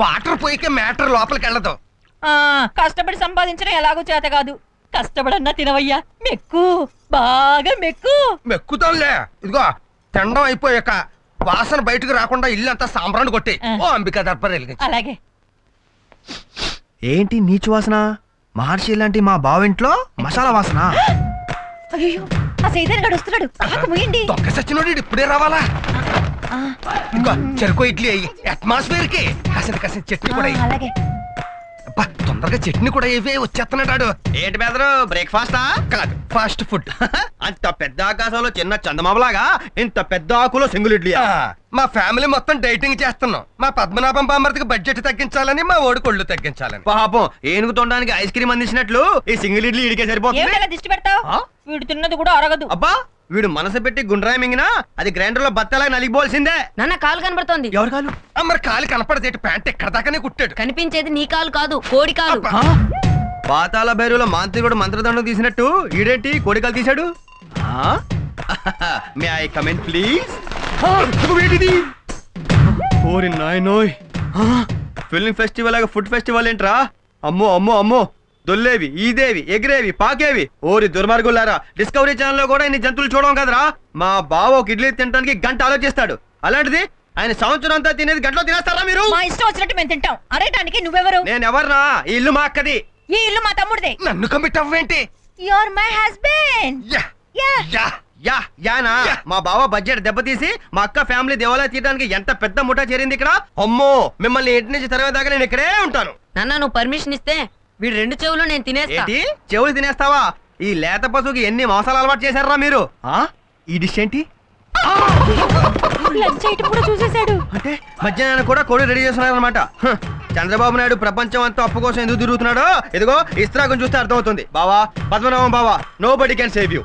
Water పోయికే matter లోపలికి వెళ్ళదు. కష్టపడి సంపాదించడం ఎలాగో చేత కాదు. కష్టపడన్నా తినవయ్యా, మెక్కు, బాగా మెక్కు. మెక్కుతాంలే. ఇదిగో తినడం అయిపోయాక వాసన బయటకు రాకుండా ఇల్లు అంతా సాంబ్రాన్ని కొట్టి ఓ అంబికా దర్బార్ వెలిగించు. అలాగే. ఏంటి నీచు వాసన? మహర్షి లాంటి మా బావింట్లో మసాలా వాసన. అయ్యో, ఆ సైదన్ గడు వస్తున్నాడు. ఆకు ముయ్యండి. దొంగ సచ్చినోడు ఇప్పుడే రావాలా? ఇంకో చెరుకు ఇడ్లీ అయ్యి అట్మాస్ఫియర్ కి కాసిన చట్నీ కూడా అయ్యి. అలాగే. తొందరగా చట్నీ కూడా ఇవే వచ్చేస్తున్నాడు. ఏంటి బెదరు, బ్రేక్ఫాస్టా? కాదు, ఫాస్ట్ ఫుడ్. అంత పెద్ద ఆకాశంలో చిన్న చందమామలాగా ఇంత పెద్ద ఆకులో సింగిల్ ఇడ్లీ. మా ఫ్యామిలీ మొత్తం డైటింగ్ చేస్తున్నాం. మా పద్మనాభం బామ్మర్దికి బడ్జెట్ తగ్గించాలని, మా ఓడి కొళ్ళు తగ్గించాలని. పాపం ఏనుగు తొండడానికి ఐస్ క్రీమ్ అందించినట్లు ఈ సింగిల్ ఇడ్లీ ఇడికే సరిపోతుంది. దిష్టి పెడతావు? వీడు తిన్నది కూడా అరగదు. అబ్బా, వీడు మనసు పెట్టి గుండ్రాయి మింగినా అది గ్రైండర్ లో బత్తలాగా నలిగిపోవాల్సిందే. నాన్న కాలు కనబడుతోంది. ఎవరు కాలు? మరి కాలు కనపడదేటి, ప్యాంట్ ఎక్కడ దాకానే కుట్టాడు. కనిపించేది నీ కాలు కాదు, కోడి కాలు. పాతాల భైరులో మాంత్రికుడు మంత్రదండం తీసినట్టు ఈడేంటి కోడికాలు తీశాడు? May I comment please? ఓరి నాయనోయ్, ఫిల్మ్ ఫెస్టివల్ లాగా ఫుడ్ ఫెస్టివల్ ఏంట్రా? అమ్మో అమ్మో అమ్మో, దొల్లేవి, ఈదేవి, ఎగిరేవి, పాకేవి. ఓరి దుర్మార్గులారా, డిస్కవరీ ఛానల్ లో కూడా ఇన్ని జంతువులు చూడడం కదరా. మా బావ ఒక ఇడ్లీ తినడానికి గంట ఆలోచిస్తాడు. అలాంటిది ఆయన సంవత్సరం అంతా తినేది గంటలో తినేస్తారా మీరు? మా ఇష్టం వచ్చినట్టు మేము తింటాం. అరేటానికి నువ్వెవరు? నేను ఎవర్నా? ఈ ఇల్లు మా అక్కది. ఈ ఇల్లు మా తమ్ముడిదే. నన్ను కమిట్ అవ్వేంటి? You are my husband. యానా మా బావ బడ్జెట్ దెబ్బతీసి మా అక్క ఫ్యామిలీ దేవాలయ తీయడానికి ఎంత పెద్ద ముఠా చేరింది ఇక్కడ. అమ్మో, మిమ్మల్ని ఇంటి నుంచి తరవేదాకా నేను ఇక్కడే ఉంటాను. నాన్న నువ్వు పర్మిషన్ ఇస్తే వీడు 2 చెవులు నేను తినేస్తా. ఏంటి చెవులు తినేస్తావా? ఈ లేత పశువుకి ఎన్ని మోసాలు అలవాటు చేశారా మీరు? ఈ డిష్ ఏంటి? లంచ్ ఐటమ్ కూడా చూసేశాడు. అంటే మధ్యాహ్నం కూడా కోడి రెడీ చేస్తున్నారు అనమాట. చంద్రబాబు నాయుడు ప్రపంచం అంతా అప్పు కోసం ఎందుకు తిరుగుతున్నాడో ఇదిగో ఇస్త్రాగం చూస్తే అర్థమవుతుంది. బావా, పద్మనాభం బావా, nobody can save you.